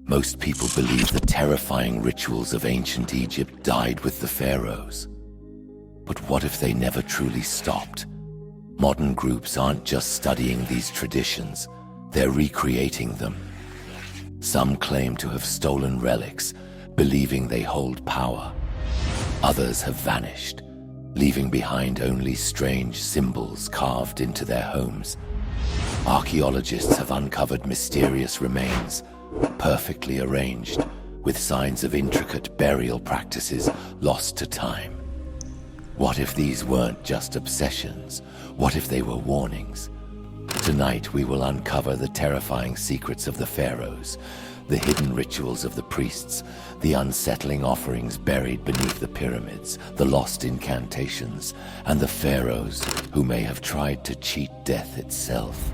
Most people believe the terrifying rituals of ancient Egypt died with the pharaohs. But what if they never truly stopped? Modern groups aren't just studying these traditions, they're recreating them. Some claim to have stolen relics, believing they hold power. Others have vanished, leaving behind only strange symbols carved into their homes. Archaeologists have uncovered mysterious remains, perfectly arranged, with signs of intricate burial practices lost to time. What if these weren't just obsessions? What if they were warnings? Tonight we will uncover the terrifying secrets of the pharaohs, the hidden rituals of the priests, the unsettling offerings buried beneath the pyramids, the lost incantations, and the pharaohs who may have tried to cheat death itself.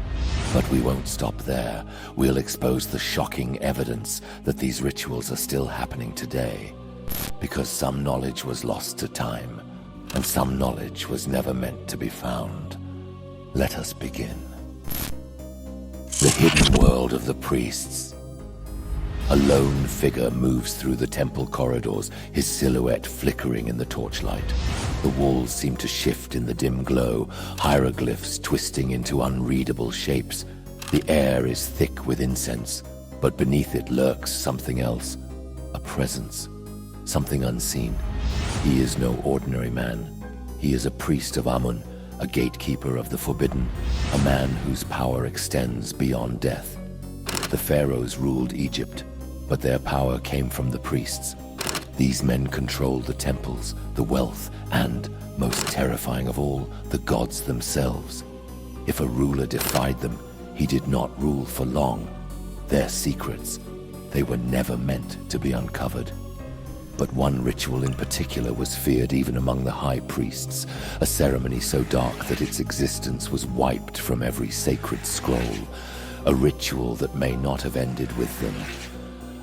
But we won't stop there. We'll expose the shocking evidence that these rituals are still happening today. Because some knowledge was lost to time, and some knowledge was never meant to be found. Let us begin. The hidden world of the priests. A lone figure moves through the temple corridors, his silhouette flickering in the torchlight. The walls seem to shift in the dim glow, hieroglyphs twisting into unreadable shapes. The air is thick with incense, but beneath it lurks something else. A presence, something unseen. He is no ordinary man. He is a priest of Amun, a gatekeeper of the forbidden, a man whose power extends beyond death. The pharaohs ruled Egypt, but their power came from the priests. These men controlled the temples, the wealth, and, most terrifying of all, the gods themselves. If a ruler defied them, he did not rule for long. Their secrets, they were never meant to be uncovered. But one ritual in particular was feared even among the high priests, a ceremony so dark that its existence was wiped from every sacred scroll, a ritual that may not have ended with them.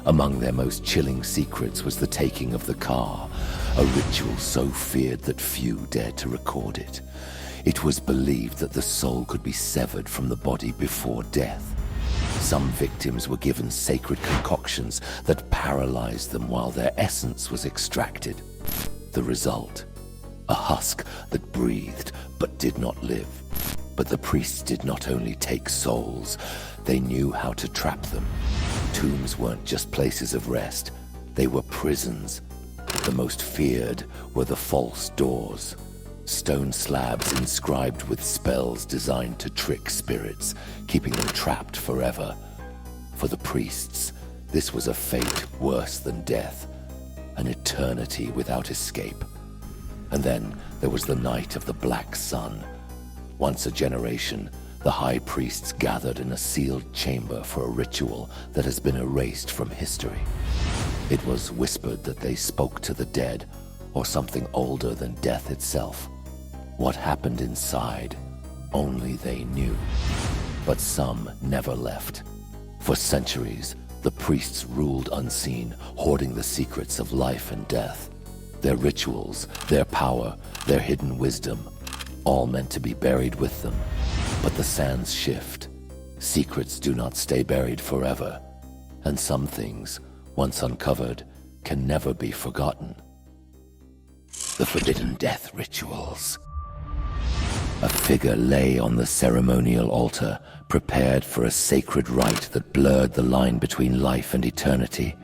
Among their most chilling secrets was the taking of the car, a ritual so feared that few dared to record it. It was believed that the soul could be severed from the body before death. Some victims were given sacred concoctions that paralyzed them while their essence was extracted. The result? A husk that breathed but did not live. But the priests did not only take souls, they knew how to trap them. Tombs weren't just places of rest, they were prisons. The most feared were the false doors. Stone slabs inscribed with spells designed to trick spirits, keeping them trapped forever. For the priests, this was a fate worse than death, an eternity without escape. And then there was the night of the Black Sun. Once a generation, the high priests gathered in a sealed chamber for a ritual that has been erased from history. It was whispered that they spoke to the dead, or something older than death itself. What happened inside, only they knew. But some never left. For centuries, the priests ruled unseen, hoarding the secrets of life and death. Their rituals, their power, their hidden wisdom, all meant to be buried with them. But the sands shift. Secrets do not stay buried forever. And some things, once uncovered, can never be forgotten. The forbidden death rituals. A figure lay on the ceremonial altar, prepared for a sacred rite that blurred the line between life and eternity.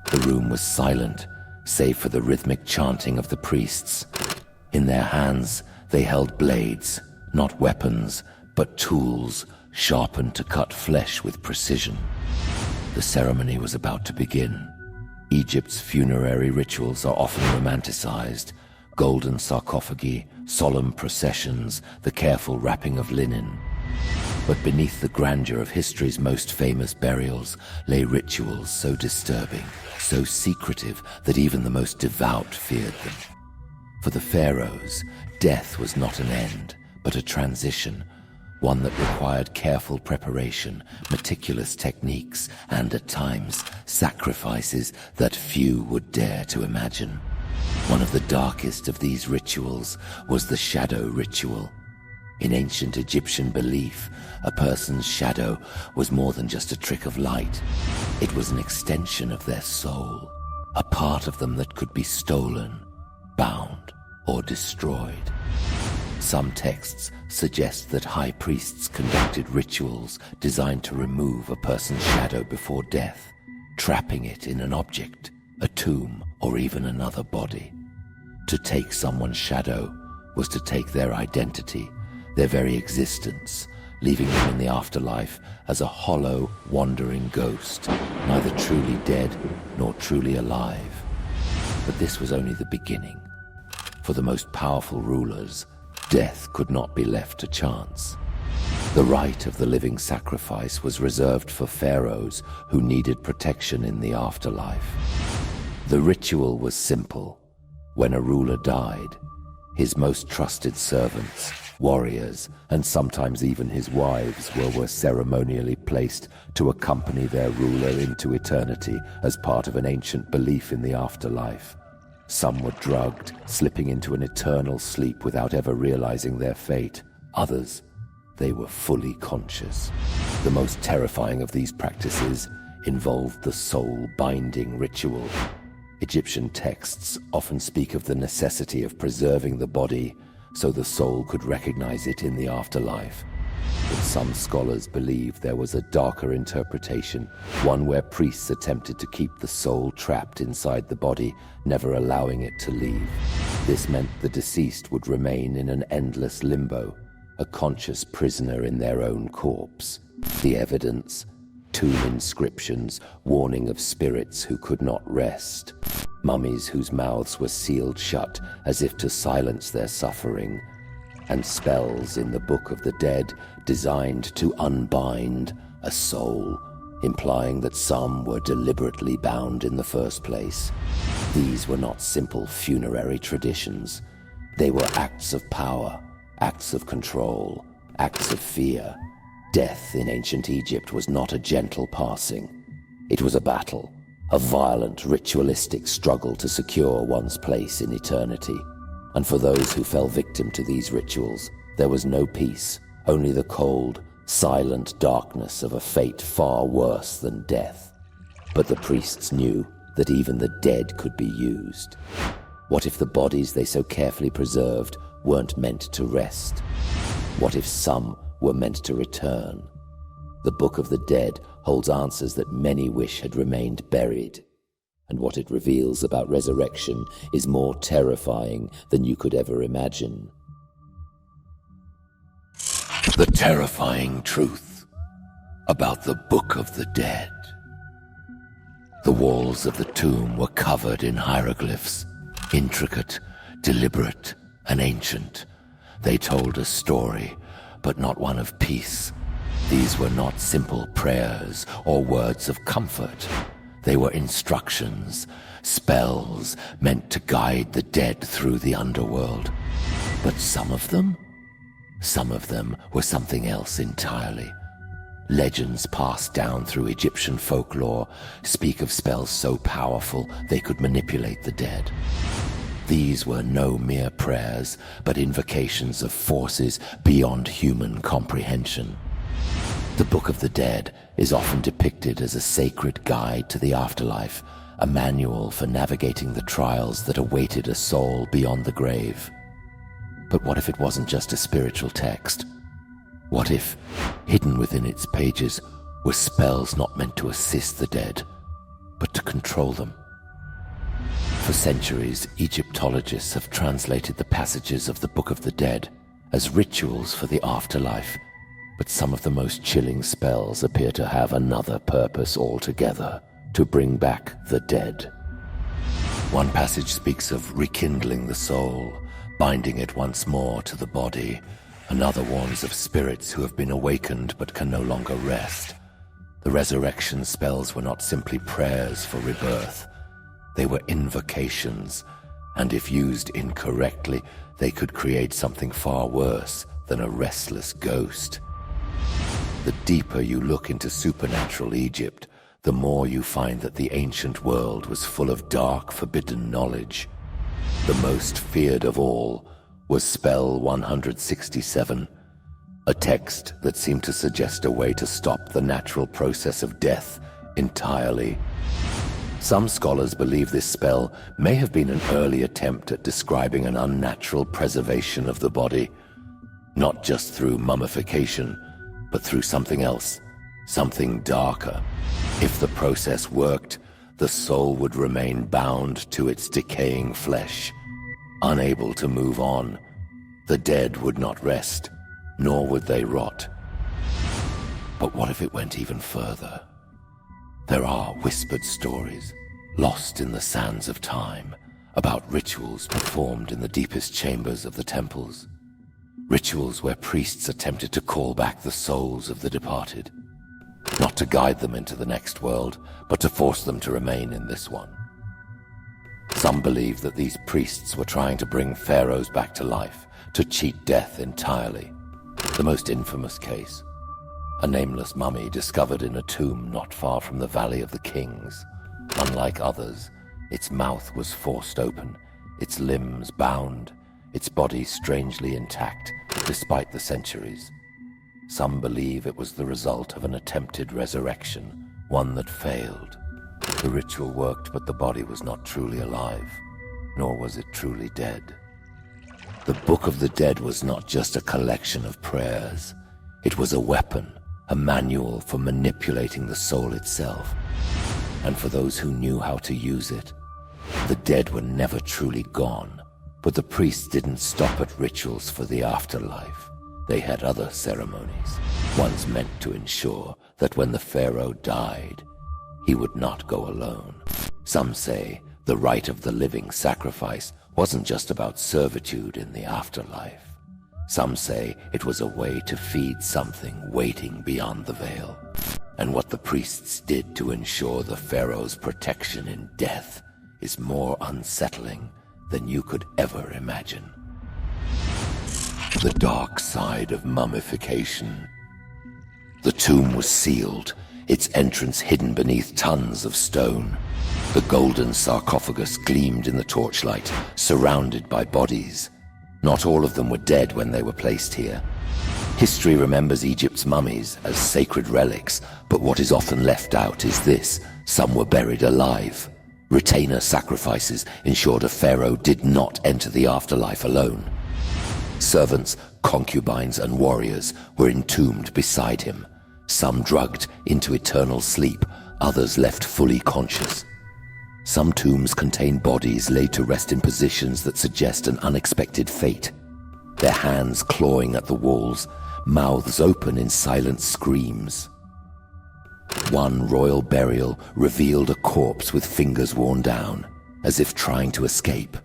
The room was silent, save for the rhythmic chanting of the priests. In their hands, they held blades, not weapons, but tools, sharpened to cut flesh with precision. The ceremony was about to begin. Egypt's funerary rituals are often romanticized. Golden sarcophagi, solemn processions, the careful wrapping of linen. But beneath the grandeur of history's most famous burials lay rituals so disturbing, so secretive that even the most devout feared them. For the pharaohs, death was not an end, but a transition, one that required careful preparation, meticulous techniques, and at times, sacrifices that few would dare to imagine. One of the darkest of these rituals was the shadow ritual. In ancient Egyptian belief, a person's shadow was more than just a trick of light. It was an extension of their soul, a part of them that could be stolen, bound, or destroyed. Some texts suggest that high priests conducted rituals designed to remove a person's shadow before death, trapping it in an object, a tomb, or even another body. To take someone's shadow was to take their identity, their very existence, leaving them in the afterlife as a hollow, wandering ghost, neither truly dead nor truly alive. But this was only the beginning. For the most powerful rulers, death could not be left to chance. The rite of the living sacrifice was reserved for pharaohs who needed protection in the afterlife. The ritual was simple. When a ruler died, his most trusted servants, warriors, and sometimes even his wives were ceremonially placed to accompany their ruler into eternity as part of an ancient belief in the afterlife. Some were drugged, slipping into an eternal sleep without ever realizing their fate. Others, they were fully conscious. The most terrifying of these practices involved the soul-binding ritual. Egyptian texts often speak of the necessity of preserving the body so the soul could recognize it in the afterlife. But some scholars believe there was a darker interpretation, one where priests attempted to keep the soul trapped inside the body, never allowing it to leave. This meant the deceased would remain in an endless limbo, a conscious prisoner in their own corpse. The evidence: tomb inscriptions warning of spirits who could not rest, mummies whose mouths were sealed shut as if to silence their suffering, and spells in the Book of the Dead designed to unbind a soul, implying that some were deliberately bound in the first place. These were not simple funerary traditions. They were acts of power, acts of control, acts of fear. Death in ancient Egypt was not a gentle passing. It was a battle, a violent, ritualistic struggle to secure one's place in eternity. And for those who fell victim to these rituals, there was no peace, only the cold, silent darkness of a fate far worse than death. But the priests knew that even the dead could be used. What if the bodies they so carefully preserved weren't meant to rest? What if some were meant to return? The Book of the Dead holds answers that many wish had remained buried. And what it reveals about resurrection is more terrifying than you could ever imagine. The terrifying truth about the Book of the Dead. The walls of the tomb were covered in hieroglyphs, intricate, deliberate, and ancient. They told a story, but not one of peace. These were not simple prayers or words of comfort. They were instructions, spells meant to guide the dead through the underworld. But some of them were something else entirely. Legends passed down through Egyptian folklore speak of spells so powerful they could manipulate the dead. These were no mere prayers, but invocations of forces beyond human comprehension. The Book of the Dead is often depicted as a sacred guide to the afterlife, a manual for navigating the trials that awaited a soul beyond the grave. But what if it wasn't just a spiritual text? What if, hidden within its pages, were spells not meant to assist the dead, but to control them? For centuries, Egyptologists have translated the passages of the Book of the Dead as rituals for the afterlife, but some of the most chilling spells appear to have another purpose altogether: to bring back the dead. One passage speaks of rekindling the soul, binding it once more to the body. Another warns of spirits who have been awakened but can no longer rest. The resurrection spells were not simply prayers for rebirth. They were invocations, and if used incorrectly, they could create something far worse than a restless ghost. The deeper you look into supernatural Egypt, the more you find that the ancient world was full of dark, forbidden knowledge. The most feared of all was Spell 167, a text that seemed to suggest a way to stop the natural process of death entirely. Some scholars believe this spell may have been an early attempt at describing an unnatural preservation of the body, not just through mummification, but through something else, something darker. If the process worked, the soul would remain bound to its decaying flesh, unable to move on. The dead would not rest, nor would they rot. But what if it went even further? There are whispered stories, lost in the sands of time, about rituals performed in the deepest chambers of the temples. Rituals where priests attempted to call back the souls of the departed, not to guide them into the next world, but to force them to remain in this one. Some believe that these priests were trying to bring pharaohs back to life, to cheat death entirely. The most infamous case, a nameless mummy discovered in a tomb not far from the Valley of the Kings. Unlike others, its mouth was forced open, its limbs bound, its body strangely intact despite the centuries. Some believe it was the result of an attempted resurrection, one that failed. The ritual worked, but the body was not truly alive, nor was it truly dead. The Book of the Dead was not just a collection of prayers. It was a weapon, a manual for manipulating the soul itself. And for those who knew how to use it, the dead were never truly gone. But the priests didn't stop at rituals for the afterlife. They had other ceremonies, ones meant to ensure that when the pharaoh died, he would not go alone. Some say the rite of the living sacrifice wasn't just about servitude in the afterlife. Some say it was a way to feed something waiting beyond the veil. And what the priests did to ensure the pharaoh's protection in death is more unsettling than you could ever imagine. The dark side of mummification. The tomb was sealed, its entrance hidden beneath tons of stone. The golden sarcophagus gleamed in the torchlight, surrounded by bodies. Not all of them were dead when they were placed here. History remembers Egypt's mummies as sacred relics, but what is often left out is this: some were buried alive. Retainer sacrifices ensured a pharaoh did not enter the afterlife alone. Servants, concubines, and warriors were entombed beside him, some drugged into eternal sleep, others left fully conscious. Some tombs contain bodies laid to rest in positions that suggest an unexpected fate, their hands clawing at the walls, mouths open in silent screams. One royal burial revealed a corpse with fingers worn down, as if trying to escape.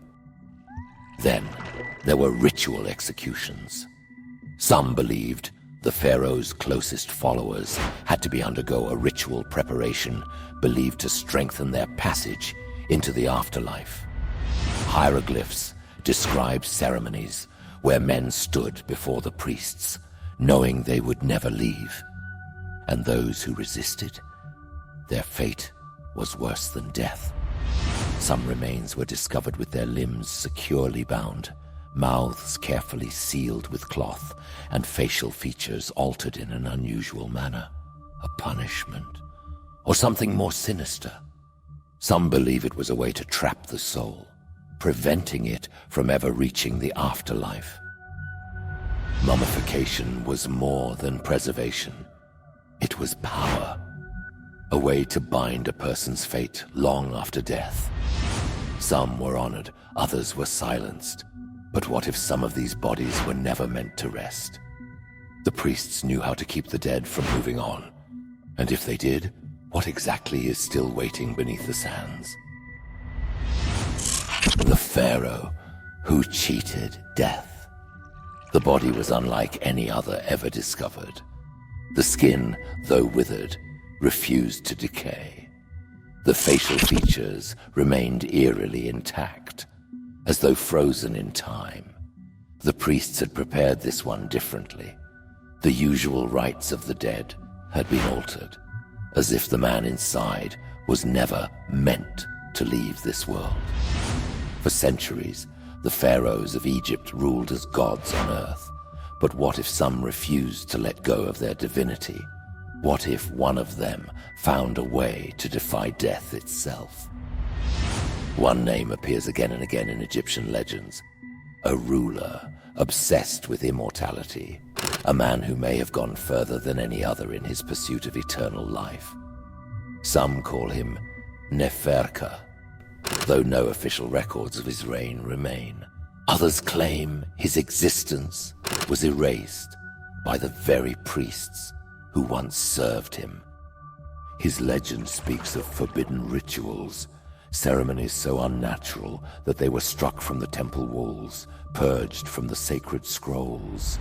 Then, there were ritual executions. Some believed the pharaoh's closest followers had to undergo a ritual preparation believed to strengthen their passage into the afterlife. Hieroglyphs described ceremonies where men stood before the priests, knowing they would never leave. And those who resisted, their fate was worse than death. Some remains were discovered with their limbs securely bound, mouths carefully sealed with cloth, and facial features altered in an unusual manner. A punishment, or something more sinister. Some believe it was a way to trap the soul, preventing it from ever reaching the afterlife. Mummification was more than preservation. It was power, a way to bind a person's fate long after death. Some were honored, others were silenced. But what if some of these bodies were never meant to rest? The priests knew how to keep the dead from moving on. And if they did, what exactly is still waiting beneath the sands? The pharaoh who cheated death. The body was unlike any other ever discovered. The skin, though withered, refused to decay. The facial features remained eerily intact, as though frozen in time. The priests had prepared this one differently. The usual rites of the dead had been altered, as if the man inside was never meant to leave this world. For centuries, the pharaohs of Egypt ruled as gods on earth, But what if some refused to let go of their divinity? What if one of them found a way to defy death itself? One name appears again and again in Egyptian legends. A ruler obsessed with immortality. A man who may have gone further than any other in his pursuit of eternal life. Some call him Neferka, though no official records of his reign remain. Others claim his existence was erased by the very priests who once served him. His legend speaks of forbidden rituals, ceremonies so unnatural that they were struck from the temple walls, purged from the sacred scrolls.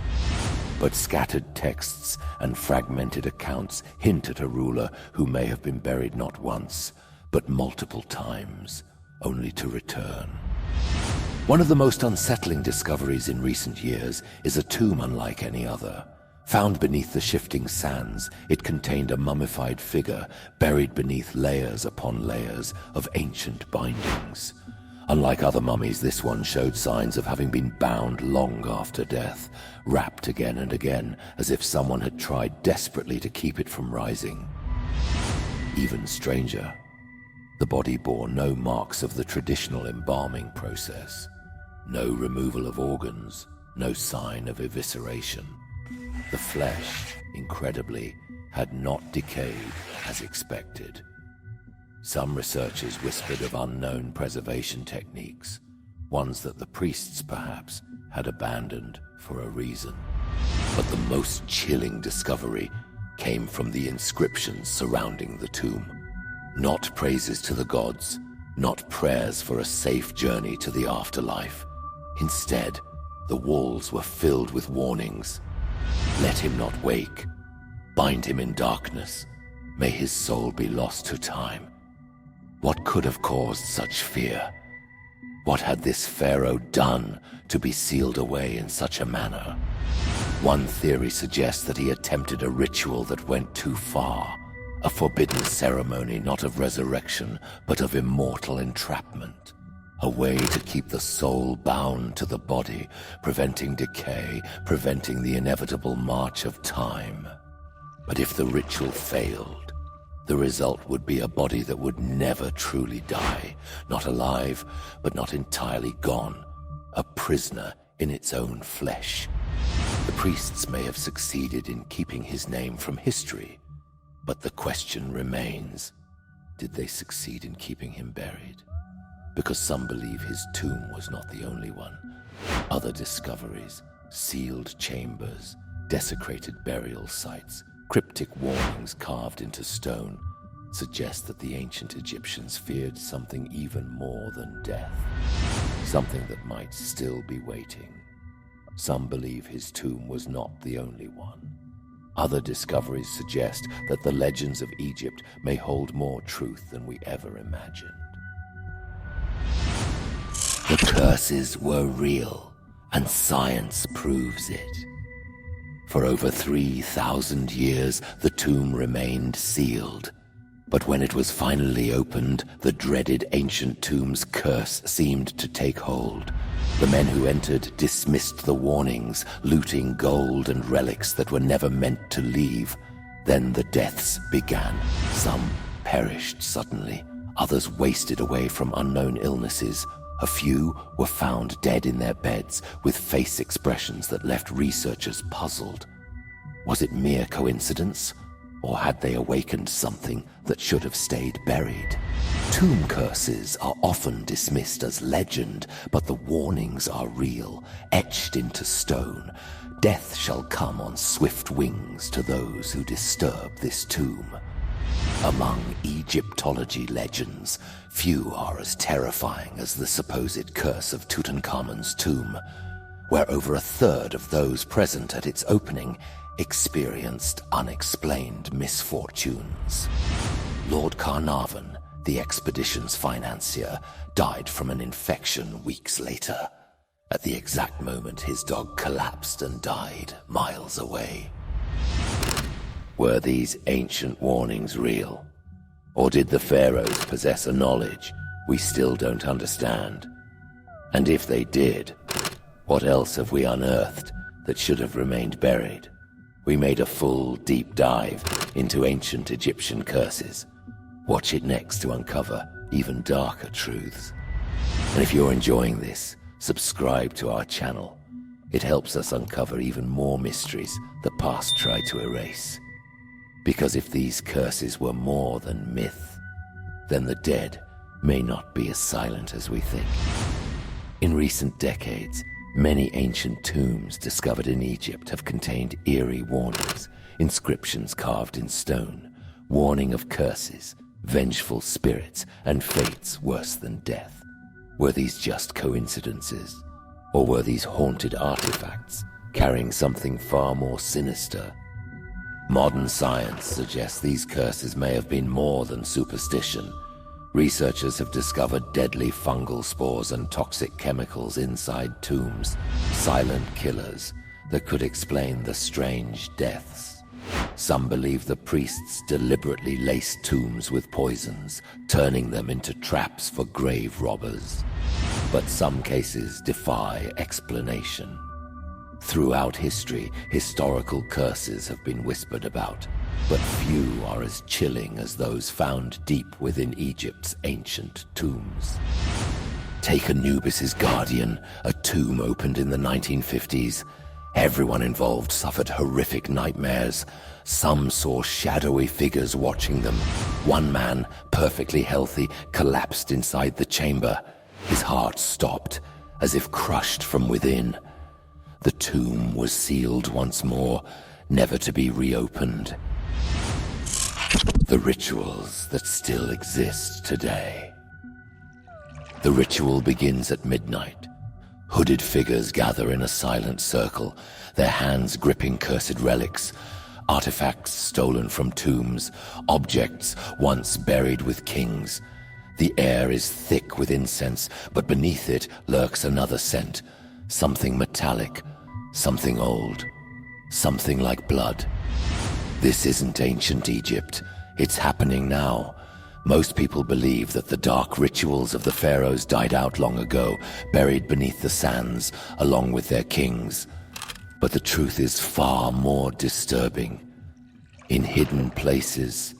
But scattered texts and fragmented accounts hint at a ruler who may have been buried not once, but multiple times, only to return. One of the most unsettling discoveries in recent years is a tomb unlike any other. Found beneath the shifting sands, it contained a mummified figure buried beneath layers upon layers of ancient bindings. Unlike other mummies, this one showed signs of having been bound long after death, wrapped again and again, as if someone had tried desperately to keep it from rising. Even stranger, the body bore no marks of the traditional embalming process. No removal of organs, no sign of evisceration. The flesh, incredibly, had not decayed as expected. Some researchers whispered of unknown preservation techniques, ones that the priests perhaps had abandoned for a reason. But the most chilling discovery came from the inscriptions surrounding the tomb. Not praises to the gods, not prayers for a safe journey to the afterlife. Instead, the walls were filled with warnings. Let him not wake. Bind him in darkness. May his soul be lost to time. What could have caused such fear? What had this pharaoh done to be sealed away in such a manner? One theory suggests that he attempted a ritual that went too far. A forbidden ceremony not of resurrection, but of immortal entrapment. A way to keep the soul bound to the body, preventing decay, preventing the inevitable march of time. But if the ritual failed, the result would be a body that would never truly die, not alive, but not entirely gone, a prisoner in its own flesh. The priests may have succeeded in keeping his name from history, but the question remains, did they succeed in keeping him buried? Because some believe his tomb was not the only one. Other discoveries, sealed chambers, desecrated burial sites, cryptic warnings carved into stone, suggest that the ancient Egyptians feared something even more than death. Something that might still be waiting. Some believe his tomb was not the only one. Other discoveries suggest that the legends of Egypt may hold more truth than we ever imagined. The curses were real, and science proves it. For over 3,000 years, the tomb remained sealed. But when it was finally opened, the dreaded ancient tomb's curse seemed to take hold. The men who entered dismissed the warnings, looting gold and relics that were never meant to leave. Then the deaths began. Some perished suddenly, others wasted away from unknown illnesses. A few were found dead in their beds, with face expressions that left researchers puzzled. Was it mere coincidence? Or had they awakened something that should have stayed buried? Tomb curses are often dismissed as legend, but the warnings are real, etched into stone. Death shall come on swift wings to those who disturb this tomb. Among Egyptology legends, few are as terrifying as the supposed curse of Tutankhamun's tomb, where over a third of those present at its opening experienced unexplained misfortunes. Lord Carnarvon, the expedition's financier, died from an infection weeks later. At the exact moment his dog collapsed and died miles away. Were these ancient warnings real? Or did the pharaohs possess a knowledge we still don't understand? And if they did, what else have we unearthed that should have remained buried. We made a full, deep dive into ancient Egyptian curses. Watch it next to uncover even darker truths. And if you're enjoying this, subscribe to our channel. It helps us uncover even more mysteries the past tried to erase. Because if these curses were more than myth, then the dead may not be as silent as we think. In recent decades, many ancient tombs discovered in Egypt have contained eerie warnings, inscriptions carved in stone, warning of curses, vengeful spirits, and fates worse than death. Were these just coincidences? Or were these haunted artifacts carrying something far more sinister? Modern science suggests these curses may have been more than superstition. Researchers have discovered deadly fungal spores and toxic chemicals inside tombs, silent killers that could explain the strange deaths. Some believe the priests deliberately laced tombs with poisons, turning them into traps for grave robbers. But some cases defy explanation. Throughout history, historical curses have been whispered about, but few are as chilling as those found deep within Egypt's ancient tombs. Take Anubis's Guardian, a tomb opened in the 1950s. Everyone involved suffered horrific nightmares. Some saw shadowy figures watching them. One man, perfectly healthy, collapsed inside the chamber. His heart stopped, as if crushed from within. The tomb was sealed once more, never to be reopened. The rituals that still exist today. The ritual begins at midnight. Hooded figures gather in a silent circle, their hands gripping cursed relics, artifacts stolen from tombs, objects once buried with kings. The air is thick with incense, but beneath it lurks another scent. Something metallic, something old, something like blood. This isn't ancient Egypt. It's happening now. Most people believe that the dark rituals of the pharaohs died out long ago, buried beneath the sands, along with their kings. But the truth is far more disturbing. In hidden places,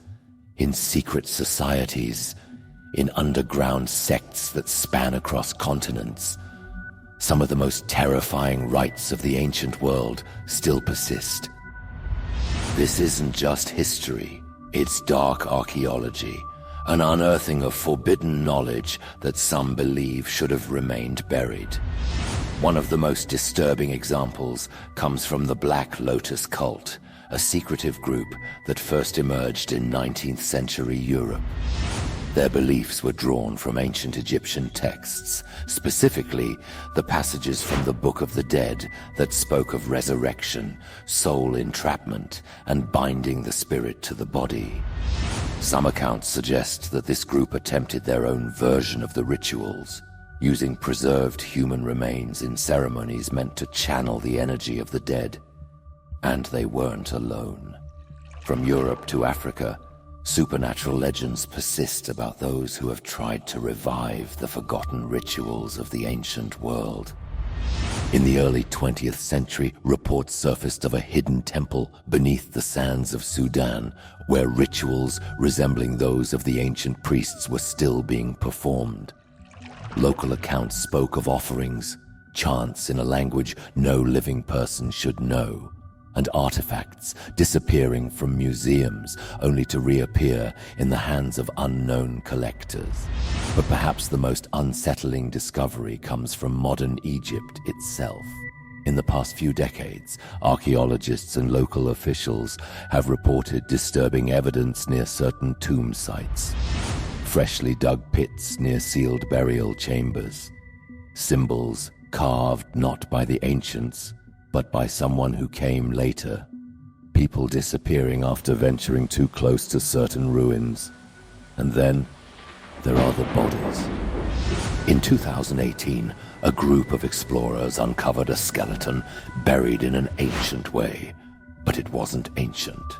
in secret societies, in underground sects that span across continents, some of the most terrifying rites of the ancient world still persist. This isn't just history, it's dark archaeology, an unearthing of forbidden knowledge that some believe should have remained buried. One of the most disturbing examples comes from the Black Lotus cult, a secretive group that first emerged in 19th century Europe. Their beliefs were drawn from ancient Egyptian texts, specifically the passages from the Book of the Dead that spoke of resurrection, soul entrapment, and binding the spirit to the body. Some accounts suggest that this group attempted their own version of the rituals, using preserved human remains in ceremonies meant to channel the energy of the dead. And they weren't alone. From Europe to Africa, supernatural legends persist about those who have tried to revive the forgotten rituals of the ancient world. In the early 20th century, reports surfaced of a hidden temple beneath the sands of Sudan, where rituals resembling those of the ancient priests were still being performed. Local accounts spoke of offerings, chants in a language no living person should know, and artifacts disappearing from museums only to reappear in the hands of unknown collectors. But perhaps the most unsettling discovery comes from modern Egypt itself. In the past few decades, archaeologists and local officials have reported disturbing evidence near certain tomb sites. Freshly dug pits near sealed burial chambers. Symbols carved not by the ancients, but by someone who came later. People disappearing after venturing too close to certain ruins. And then, there are the bodies. In 2018, a group of explorers uncovered a skeleton buried in an ancient way, but it wasn't ancient.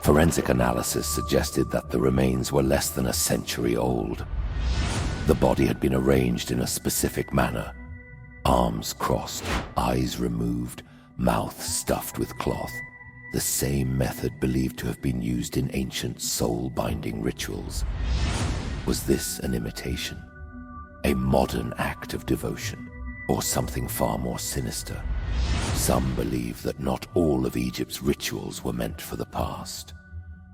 Forensic analysis suggested that the remains were less than a century old. The body had been arranged in a specific manner. Arms crossed, eyes removed, mouth stuffed with cloth, the same method believed to have been used in ancient soul-binding rituals. Was this an imitation? A modern act of devotion? Or something far more sinister? Some believe that not all of Egypt's rituals were meant for the past.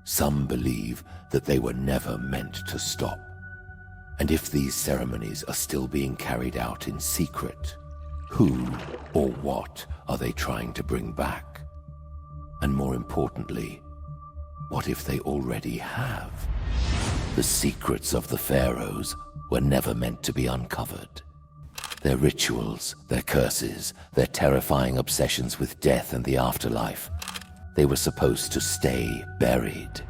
Some believe that they were never meant to stop. And if these ceremonies are still being carried out in secret, who or what are they trying to bring back? And more importantly, what if they already have? The secrets of the pharaohs were never meant to be uncovered. Their rituals, their curses, their terrifying obsessions with death and the afterlife, they were supposed to stay buried.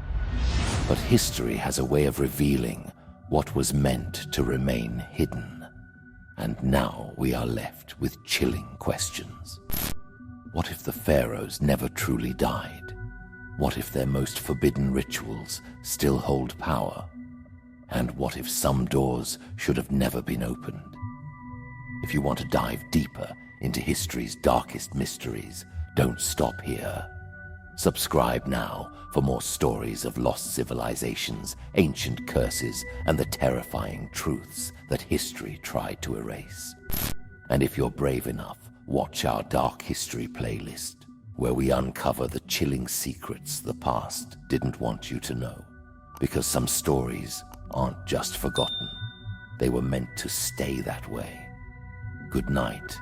But history has a way of revealing what was meant to remain hidden. And now we are left with chilling questions. What if the pharaohs never truly died? What if their most forbidden rituals still hold power? And what if some doors should have never been opened? If you want to dive deeper into history's darkest mysteries, don't stop here. Subscribe now for more stories of lost civilizations, ancient curses, and the terrifying truths that history tried to erase. And if you're brave enough, watch our Dark History playlist, where we uncover the chilling secrets the past didn't want you to know. Because some stories aren't just forgotten. They were meant to stay that way. Good night.